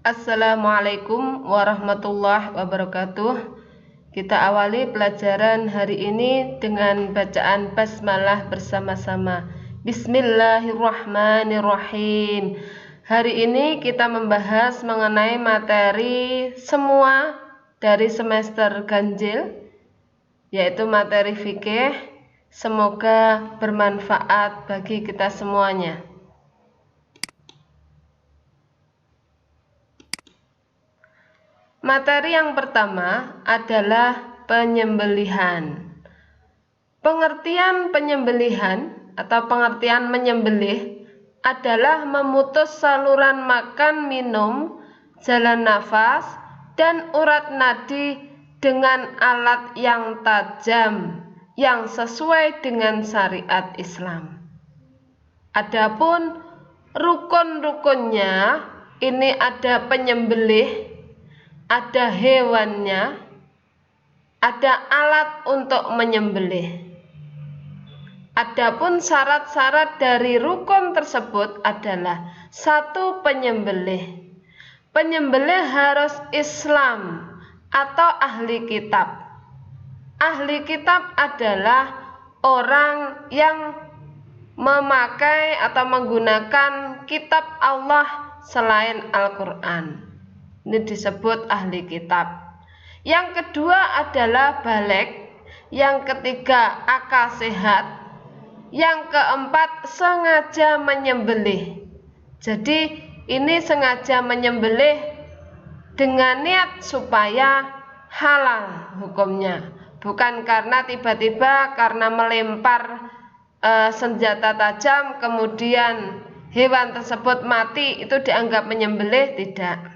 Assalamualaikum warahmatullahi wabarakatuh. Kita awali pelajaran hari ini dengan bacaan basmalah bersama-sama. Bismillahirrahmanirrahim. Hari ini kita membahas mengenai materi semua dari semester ganjil, yaitu materi fikih. Semoga bermanfaat bagi kita semuanya. Materi yang pertama adalah penyembelihan. Pengertian penyembelihan atau pengertian menyembelih adalah memutus saluran makan minum, jalan nafas, dan urat nadi dengan alat yang tajam yang sesuai dengan syariat Islam. Adapun rukun-rukunnya, ini ada penyembelih, ada hewannya, ada alat untuk menyembelih. Adapun syarat-syarat dari rukun tersebut adalah: 1. Penyembelih. Penyembelih harus Islam atau ahli kitab. Ahli kitab adalah orang yang memakai atau menggunakan kitab Allah selain Al-Quran. Ini disebut ahli kitab. Yang kedua adalah baligh. Yang ketiga akal sehat. Yang keempat sengaja menyembelih. Jadi ini sengaja menyembelih dengan niat supaya halal hukumnya. Bukan karena tiba-tiba karena melempar senjata tajam kemudian hewan tersebut mati itu dianggap menyembelih, tidak.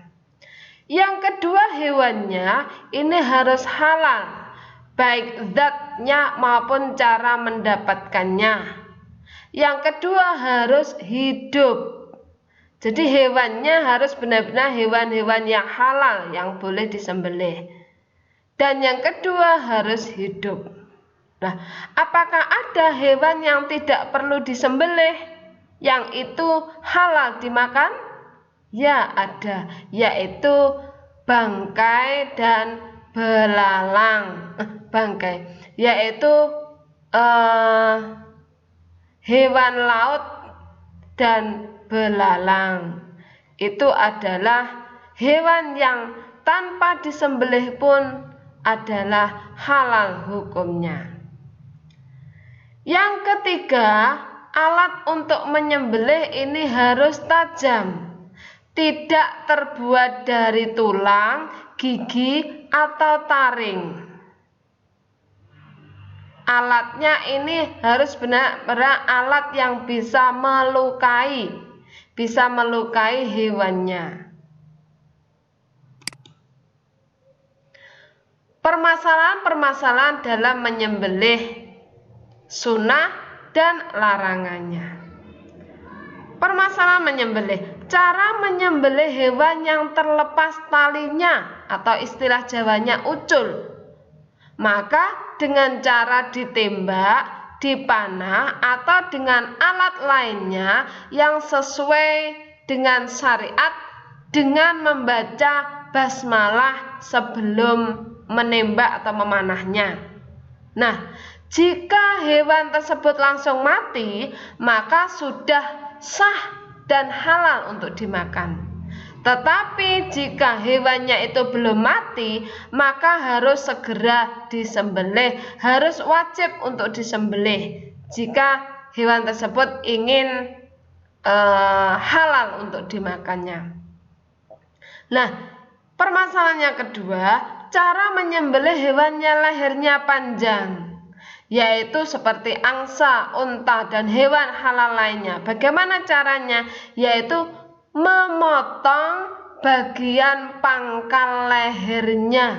Yang kedua, hewannya ini harus halal, baik zatnya maupun cara mendapatkannya. Yang kedua, harus hidup. Jadi hewannya harus benar-benar hewan-hewan yang halal yang boleh disembelih. Dan yang kedua, harus hidup. Nah, apakah ada hewan yang tidak perlu disembelih, yang itu halal dimakan? Ya, ada, yaitu bangkai dan belalang. Bangkai, yaitu hewan laut dan belalang. Itu adalah hewan yang tanpa disembelih pun adalah halal hukumnya. Yang ketiga, alat untuk menyembelih ini harus tajam. Tidak terbuat dari tulang, gigi, atau taring. Alatnya ini harus benar-benar alat yang bisa melukai hewannya. Permasalahan-permasalahan dalam menyembelih, sunnah dan larangannya. Permasalahan menyembelih. Cara menyembelih hewan yang terlepas talinya atau istilah Jawanya ucul. Maka dengan cara ditembak, dipanah, atau dengan alat lainnya yang sesuai dengan syariat dengan membaca basmalah sebelum menembak atau memanahnya. Nah, jika hewan tersebut langsung mati, maka sudah sah dan halal untuk dimakan. Tetapi jika hewannya itu belum mati, maka harus segera disembelih, harus wajib untuk disembelih jika hewan tersebut ingin halal untuk dimakannya. Nah, permasalahan yang kedua, cara menyembelih hewan yang lehernya panjang, yaitu seperti angsa, unta, dan hewan halal lainnya. Bagaimana caranya? Yaitu memotong bagian pangkal lehernya.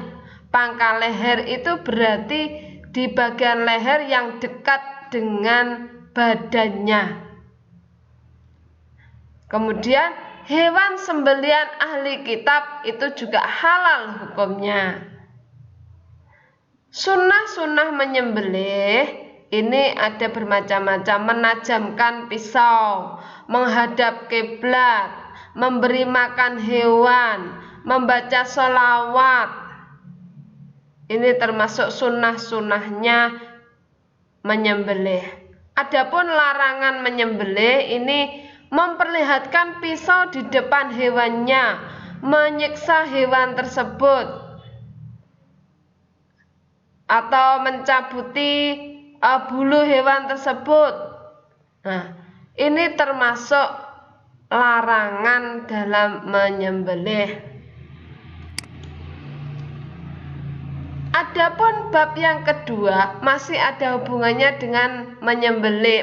Pangkal leher itu berarti di bagian leher yang dekat dengan badannya. Kemudian hewan sembelihan ahli kitab itu juga halal hukumnya. Sunnah-sunnah menyembelih ini ada bermacam-macam: menajamkan pisau, menghadap kiblat, memberi makan hewan, membaca sholawat. Ini termasuk sunnah-sunnahnya menyembelih. Adapun larangan menyembelih ini memperlihatkan pisau di depan hewannya, menyiksa hewan tersebut, atau mencabuti bulu hewan tersebut. Nah, ini termasuk larangan dalam menyembelih. Adapun bab yang kedua masih ada hubungannya dengan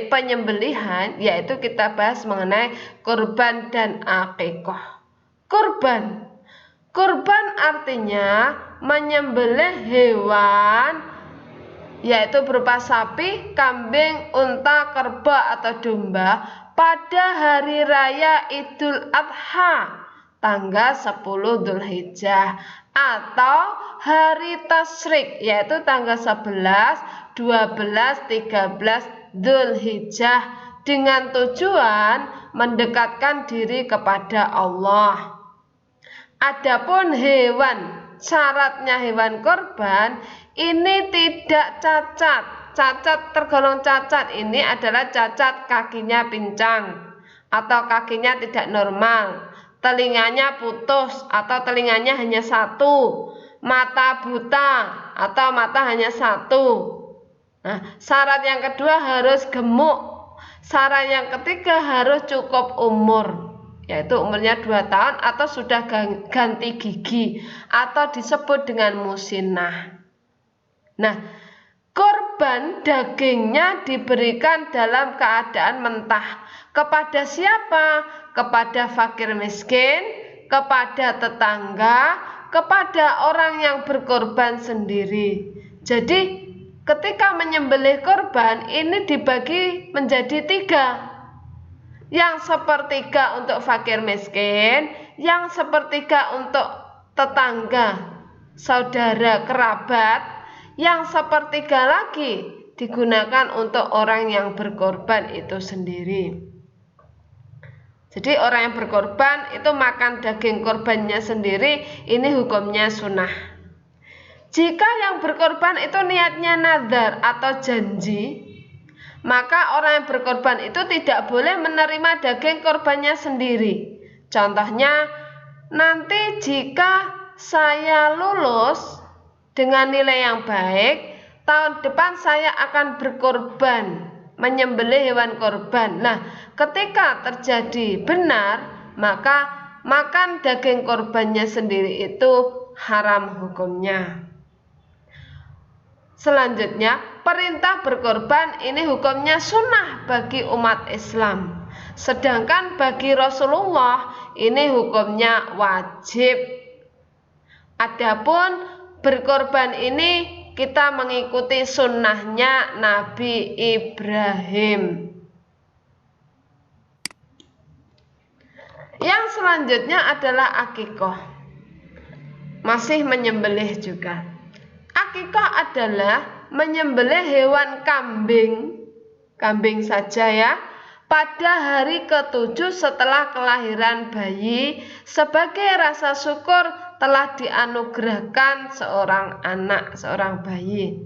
penyembelihan, yaitu kita bahas mengenai kurban dan akikah. Kurban artinya menyembelih hewan, yaitu berupa sapi, kambing, unta, kerbau atau domba pada hari raya Idul Adha tanggal 10 Dzulhijjah atau hari tasyrik, yaitu tanggal 11, 12, 13 Dzulhijjah, dengan tujuan mendekatkan diri kepada Allah. Adapun hewan, syaratnya hewan korban ini tidak cacat. Cacat tergolong cacat ini adalah cacat kakinya pincang atau kakinya tidak normal, telinganya putus atau telinganya hanya satu, mata buta atau mata hanya satu. Nah, syarat yang kedua harus gemuk. Syarat yang ketiga harus cukup umur, yaitu umurnya 2 tahun atau sudah ganti gigi atau disebut dengan musinah. Nah, korban dagingnya diberikan dalam keadaan mentah. Kepada siapa? Kepada fakir miskin, kepada tetangga, kepada orang yang berkorban sendiri. Jadi ketika menyembelih korban ini dibagi menjadi 3. Yang sepertiga untuk fakir miskin, yang sepertiga untuk tetangga, saudara, kerabat, yang sepertiga lagi digunakan untuk orang yang berkorban itu sendiri. Jadi orang yang berkorban itu makan daging korbannya sendiri, ini hukumnya sunnah. Jika yang berkorban itu niatnya nazar atau janji, maka orang yang berkorban itu tidak boleh menerima daging korbannya sendiri. Contohnya, nanti jika saya lulus dengan nilai yang baik, tahun depan saya akan berkorban, menyembelih hewan korban. Nah, ketika terjadi benar, maka makan daging korbannya sendiri itu haram hukumnya. Selanjutnya, perintah berkorban ini hukumnya sunnah bagi umat Islam. Sedangkan bagi Rasulullah ini hukumnya wajib. Adapun berkorban ini kita mengikuti sunnahnya Nabi Ibrahim. Yang selanjutnya adalah akikah. Masih menyembelih juga. Akikah adalah menyembelih hewan kambing saja ya, pada hari ke-7 setelah kelahiran bayi sebagai rasa syukur telah dianugerahkan seorang anak, seorang bayi.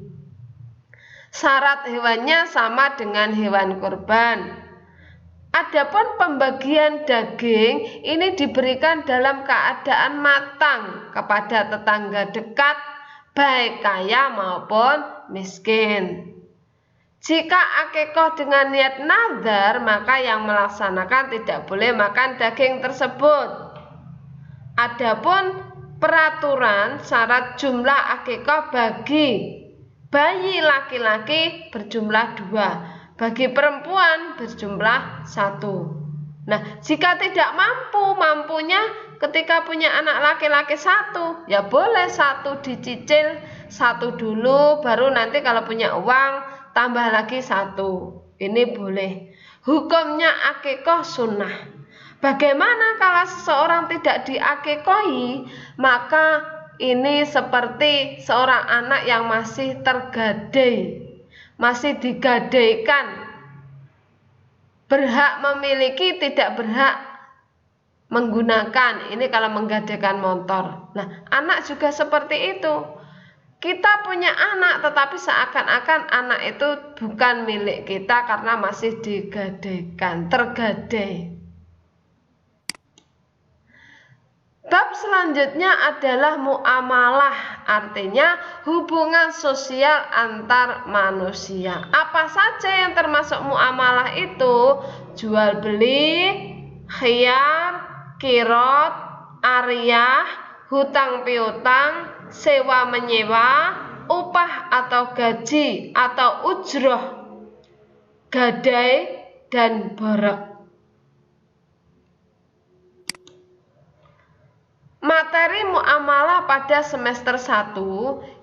Syarat hewannya sama dengan hewan kurban. Adapun pembagian daging ini diberikan dalam keadaan matang kepada tetangga dekat, baik kaya maupun miskin. Jika akikah dengan niat nazar, maka yang melaksanakan tidak boleh makan daging tersebut. Adapun peraturan syarat jumlah akikah bagi bayi laki-laki berjumlah 2, bagi perempuan berjumlah 1. Nah, jika tidak mampunya ketika punya anak laki-laki 1, ya boleh 1 dicicil, 1 dulu, baru nanti kalau punya uang tambah lagi 1. Ini boleh. Hukumnya akikah sunnah. Bagaimana kalau seseorang tidak diakikahi? Maka ini seperti seorang anak yang masih tergadai, masih digadaikan, berhak memiliki tidak berhak menggunakan. Ini kalau menggadaikan motor. Nah, anak juga seperti itu. Kita punya anak, tetapi seakan-akan anak itu bukan milik kita karena masih digadaikan, tergadai. Bab selanjutnya adalah muamalah, artinya hubungan sosial antar manusia. Apa saja yang termasuk muamalah itu? Jual beli, khiyar, kirot, ariyah, hutang piutang, sewa menyewa, upah atau gaji atau ujroh, gadai, dan borak. Materi muamalah pada semester 1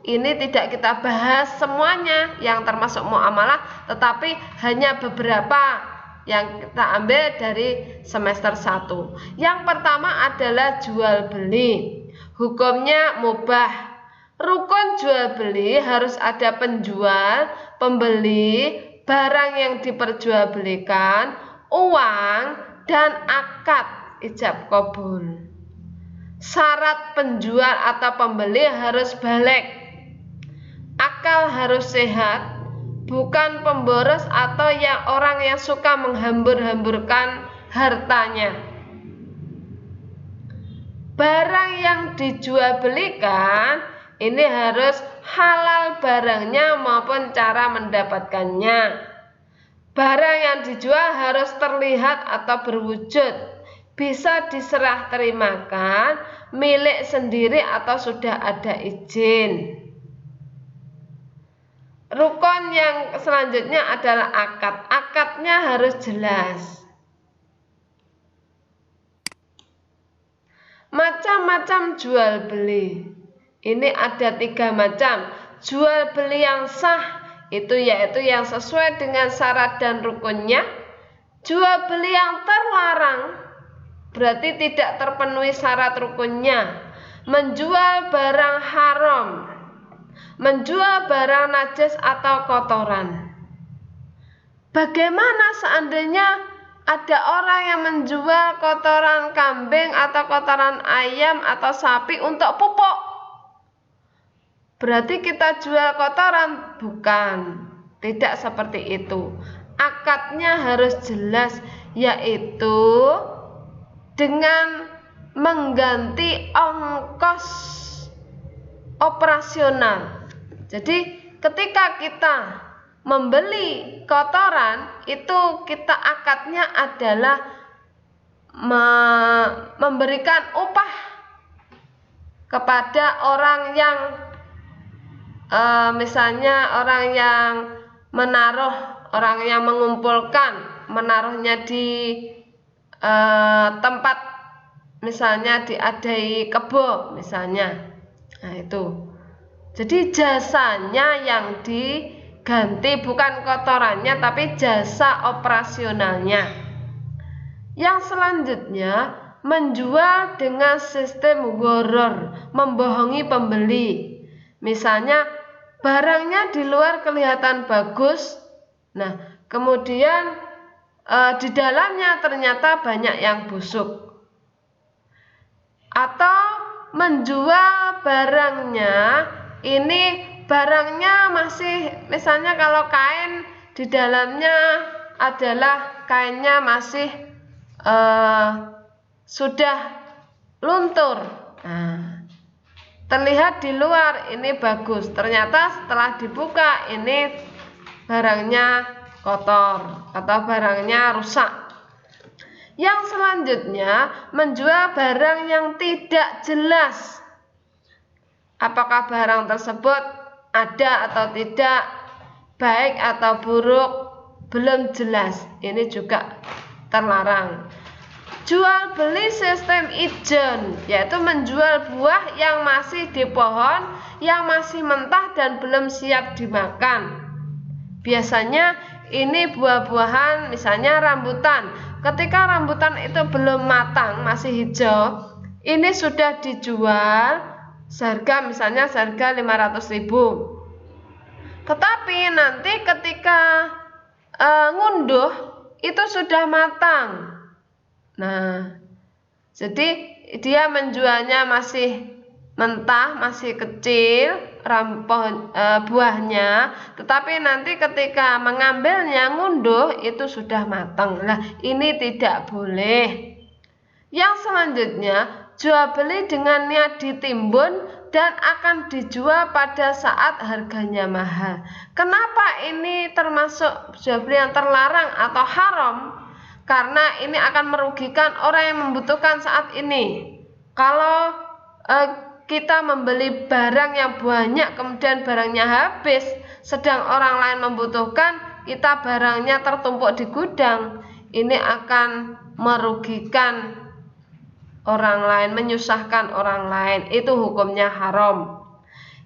ini tidak kita bahas semuanya yang termasuk muamalah, tetapi hanya beberapa yang kita ambil dari semester 1. Yang pertama adalah jual beli. Hukumnya mubah. Rukun jual beli harus ada penjual, pembeli, barang yang diperjualbelikan, uang, dan akad ijab kabul. Syarat penjual atau pembeli harus balik. Akal harus sehat, bukan pemboros atau orang yang suka menghambur-hamburkan hartanya. Barang yang dijual belikan ini harus halal barangnya maupun cara mendapatkannya. Barang yang dijual harus terlihat atau berwujud, bisa diserah terimakan, milik sendiri atau sudah ada izin. Rukun yang selanjutnya adalah akad. Akadnya harus jelas. Macam-macam jual beli. Ini ada 3 macam. Jual beli yang sah itu yaitu yang sesuai dengan syarat dan rukunnya. Jual beli yang terlarang berarti tidak terpenuhi syarat rukunnya. Menjual barang haram, menjual barang najis atau kotoran. Bagaimana seandainya ada orang yang menjual kotoran kambing atau kotoran ayam atau sapi untuk pupuk? Berarti kita jual kotoran? Bukan, tidak seperti itu. Akadnya harus jelas, yaitu dengan mengganti ongkos operasional. Jadi ketika kita membeli kotoran itu kita akadnya adalah memberikan upah kepada orang yang misalnya orang yang menaruh, orang yang mengumpulkan, menaruhnya di tempat misalnya diadai kebo misalnya. Nah itu. Jadi jasanya yang diganti, bukan kotorannya tapi jasa operasionalnya. Yang selanjutnya menjual dengan sistem gharar, membohongi pembeli. Misalnya barangnya di luar kelihatan bagus, nah kemudian di dalamnya ternyata banyak yang busuk. Atau menjual barangnya, ini barangnya masih, misalnya kalau kain di dalamnya adalah kainnya masih sudah luntur. Nah, terlihat di luar ini bagus, ternyata setelah dibuka ini barangnya kotor atau barangnya rusak. Yang selanjutnya menjual barang yang tidak jelas. Apakah barang tersebut ada atau tidak, baik atau buruk, belum jelas. Ini juga terlarang. Jual beli sistem ijon, yaitu menjual buah yang masih di pohon, yang masih mentah dan belum siap dimakan. Biasanya ini buah-buahan, misalnya rambutan. Ketika rambutan itu belum matang, masih hijau, ini sudah dijual seharga misalnya seharga 500.000. Tetapi nanti ketika ngunduh itu sudah matang. Nah, Jadi dia menjualnya masih mentah, masih kecil buahnya, tetapi nanti ketika mengambilnya, ngunduh itu sudah matang. Nah, ini tidak boleh. Yang selanjutnya, jual beli dengan niat ditimbun dan akan dijual pada saat harganya mahal. Kenapa ini termasuk jual beli yang terlarang atau haram? Karena ini akan merugikan orang yang membutuhkan saat ini. Kalau kita membeli barang yang banyak kemudian barangnya habis, sedang orang lain membutuhkan, kita barangnya tertumpuk di gudang, ini akan merugikan orang lain, menyusahkan orang lain, itu hukumnya haram.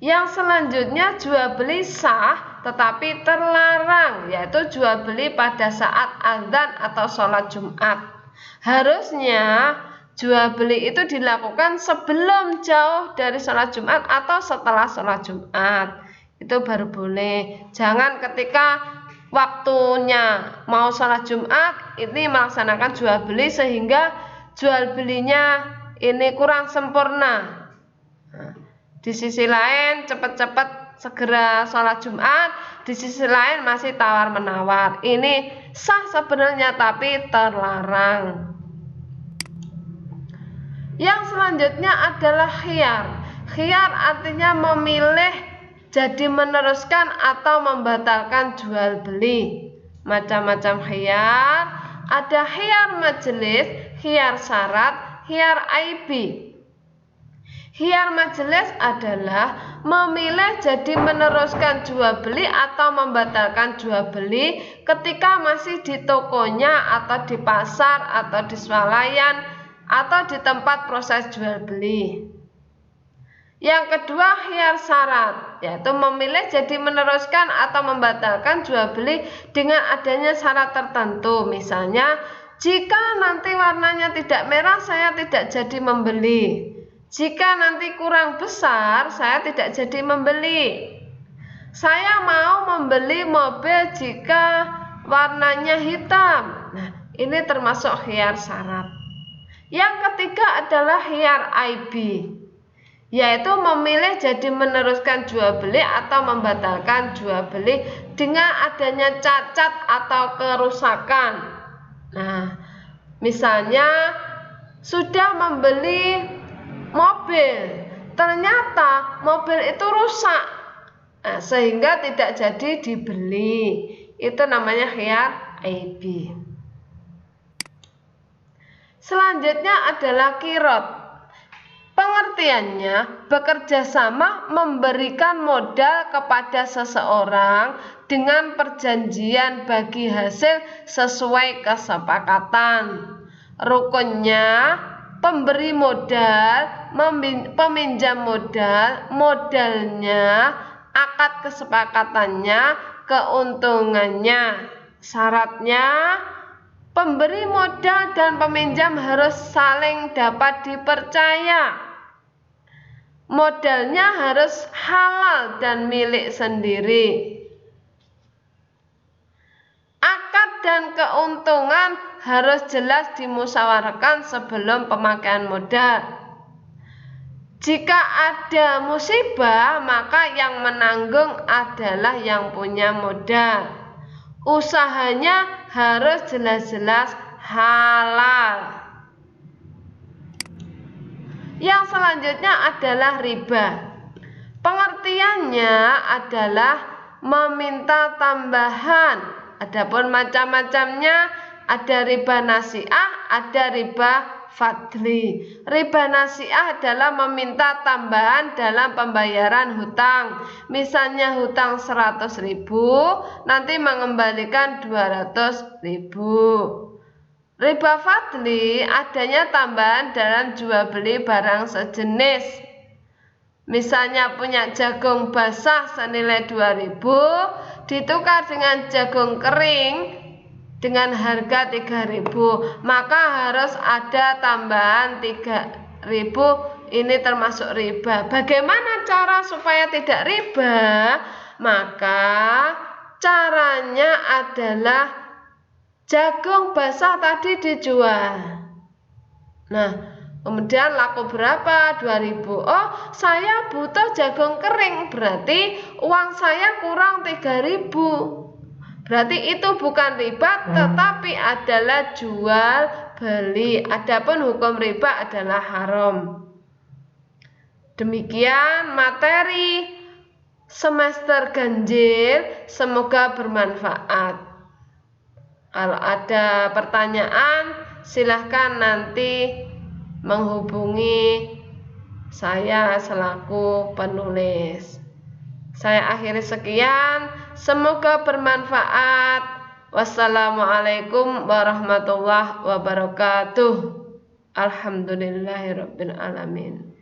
Yang selanjutnya, jual beli sah tetapi terlarang, yaitu jual beli pada saat azan atau sholat Jumat. Harusnya jual beli itu dilakukan sebelum jauh dari sholat Jumat atau setelah sholat Jumat, itu baru boleh. Jangan ketika waktunya mau sholat Jumat ini melaksanakan jual beli sehingga jual belinya ini kurang sempurna. Di sisi lain cepat-cepat segera sholat Jumat, di sisi lain masih tawar-menawar. Ini sah sebenarnya tapi terlarang. Yang selanjutnya adalah khiyar. Khiyar artinya memilih, jadi meneruskan atau membatalkan jual beli. Macam-macam khiyar, ada khiyar majelis, khiyar syarat, khiyar aibi. Khiyar majelis adalah memilih jadi meneruskan jual beli atau membatalkan jual beli ketika masih di tokonya atau di pasar atau di swalayan atau di tempat proses jual beli. Yang kedua, khiyar syarat, yaitu memilih jadi meneruskan atau membatalkan jual beli dengan adanya syarat tertentu. Misalnya, jika nanti warnanya tidak merah, saya tidak jadi membeli. Jika nanti kurang besar, saya tidak jadi membeli. Saya mau membeli mobil jika warnanya hitam. Nah, ini termasuk khiyar syarat. Yang ketiga adalah khiyar aibi, yaitu memilih jadi meneruskan jual beli atau membatalkan jual beli dengan adanya cacat atau kerusakan. Nah, misalnya sudah membeli mobil, ternyata mobil itu rusak, nah, sehingga tidak jadi dibeli. Itu namanya khiyar aibi. Selanjutnya adalah qirot. Pengertiannya, bekerja sama memberikan modal kepada seseorang dengan perjanjian bagi hasil sesuai kesepakatan. Rukunnya, pemberi modal, peminjam modal, modalnya, akad kesepakatannya, keuntungannya. Syaratnya, pemberi modal dan peminjam harus saling dapat dipercaya. Modalnya harus halal dan milik sendiri. Akad dan keuntungan harus jelas dimusyawarahkan sebelum pemakaian modal. Jika ada musibah, maka yang menanggung adalah yang punya modal. Usahanya harus jelas-jelas halal. Yang selanjutnya adalah riba. Pengertiannya adalah meminta tambahan. Adapun macam-macamnya, ada riba nasi'ah, ada riba fadli. Riba nasi'ah adalah meminta tambahan dalam pembayaran hutang. Misalnya hutang 100.000, nanti mengembalikan 200.000. Riba fadli adanya tambahan dalam jual beli barang sejenis. Misalnya punya jagung basah senilai 2.000, ditukar dengan jagung kering dengan harga 3.000, maka harus ada tambahan 3.000. Ini termasuk riba. Bagaimana cara supaya tidak riba? Maka caranya adalah jagung basah tadi dijual. Nah, Kemudian laku berapa? 2.000. Oh, saya butuh jagung kering, berarti uang saya kurang 3.000. Berarti itu bukan riba, tetapi adalah jual beli. Adapun hukum riba adalah haram. Demikian materi semester ganjil, semoga bermanfaat. Kalau ada pertanyaan, silahkan nanti menghubungi saya selaku penulis. Saya akhiri sekian, semoga bermanfaat. Wassalamualaikum warahmatullahi wabarakatuh. Alhamdulillahirabbil alamin.